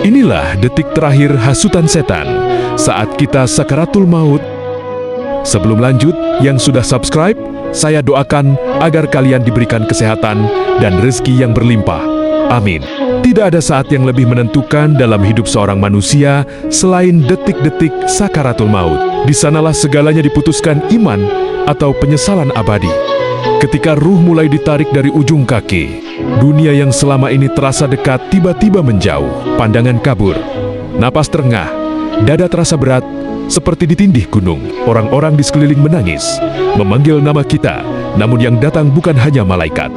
Inilah detik terakhir hasutan setan saat kita sakaratul maut. Sebelum lanjut, yang sudah subscribe, saya doakan agar kalian diberikan kesehatan dan rezeki yang berlimpah. Amin. Tidak ada saat yang lebih menentukan dalam hidup seorang manusia selain detik-detik sakaratul maut. Di sanalah segalanya diputuskan iman atau penyesalan abadi. Ketika ruh mulai ditarik dari ujung kaki, dunia yang selama ini terasa dekat tiba-tiba menjauh, pandangan kabur, napas terengah, dada terasa berat, seperti ditindih gunung. Orang-orang di sekeliling menangis, memanggil nama kita, namun yang datang bukan hanya malaikat.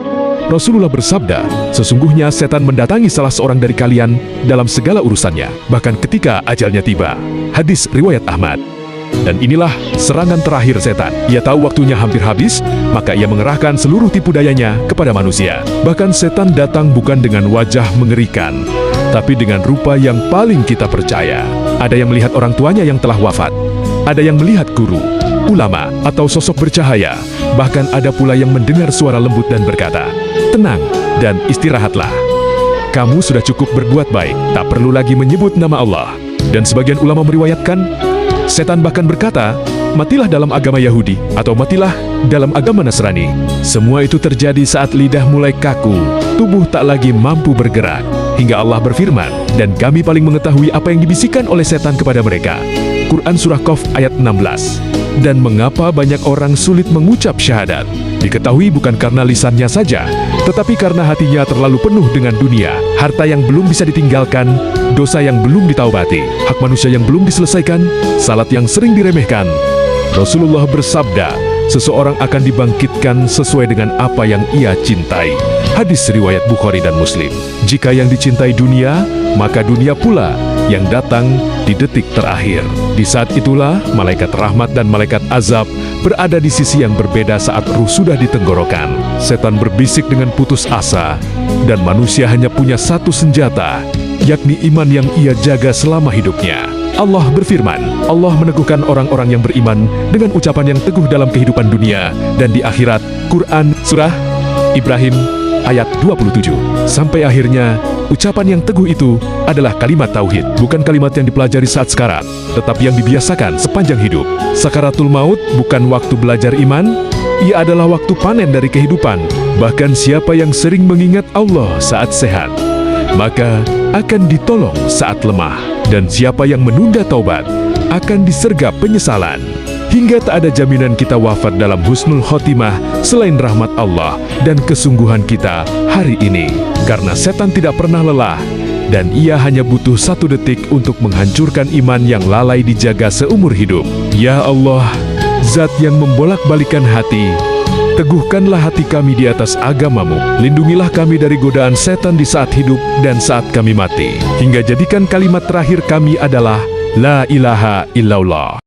Rasulullah bersabda, sesungguhnya setan mendatangi salah seorang dari kalian dalam segala urusannya, bahkan ketika ajalnya tiba. Hadis riwayat Ahmad. Dan inilah serangan terakhir setan. Ia tahu waktunya hampir habis, maka ia mengerahkan seluruh tipu dayanya kepada manusia. Bahkan setan datang bukan dengan wajah mengerikan, tapi dengan rupa yang paling kita percaya. Ada yang melihat orang tuanya yang telah wafat, ada yang melihat guru, ulama, atau sosok bercahaya. Bahkan ada pula yang mendengar suara lembut dan berkata, "Tenang dan istirahatlah. Kamu sudah cukup berbuat baik, tak perlu lagi menyebut nama Allah." Dan sebagian ulama meriwayatkan, setan bahkan berkata, "Matilah dalam agama Yahudi," atau "Matilah dalam agama Nasrani." Semua itu terjadi saat lidah mulai kaku, tubuh tak lagi mampu bergerak, hingga Allah berfirman, "Dan kami paling mengetahui apa yang dibisikkan oleh setan kepada mereka." Quran Surah Qaf ayat 16. Dan mengapa banyak orang sulit mengucap syahadat? Diketahui bukan karena lisannya saja, tetapi karena hatinya terlalu penuh dengan dunia, harta yang belum bisa ditinggalkan, dosa yang belum ditaubati, hak manusia yang belum diselesaikan, salat yang sering diremehkan. Rasulullah bersabda, seseorang akan dibangkitkan sesuai dengan apa yang ia cintai. Hadis riwayat Bukhari dan Muslim. Jika yang dicintai dunia, maka dunia pula yang datang di detik terakhir. Di saat itulah malaikat rahmat dan malaikat azab berada di sisi yang berbeda saat ruh sudah di tenggorokan. Setan berbisik dengan putus asa, dan manusia hanya punya satu senjata, yakni iman yang ia jaga selama hidupnya. Allah berfirman, Allah meneguhkan orang-orang yang beriman dengan ucapan yang teguh dalam kehidupan dunia dan di akhirat. Quran Surah Ibrahim ayat 27. Sampai akhirnya, ucapan yang teguh itu adalah kalimat tauhid, bukan kalimat yang dipelajari saat sekarat, tetapi yang dibiasakan sepanjang hidup. Sakaratul maut bukan waktu belajar iman, ia adalah waktu panen dari kehidupan. Bahkan siapa yang sering mengingat Allah saat sehat, maka akan ditolong saat lemah. Dan siapa yang menunda taubat, akan disergap penyesalan. Hingga tak ada jaminan kita wafat dalam husnul khotimah selain rahmat Allah dan kesungguhan kita hari ini. Karena setan tidak pernah lelah, dan ia hanya butuh satu detik untuk menghancurkan iman yang lalai dijaga seumur hidup. Ya Allah, Zat yang membolak-balikan hati, teguhkanlah hati kami di atas agamamu. Lindungilah kami dari godaan setan di saat hidup dan saat kami mati. Hingga jadikan kalimat terakhir kami adalah La ilaha illallah.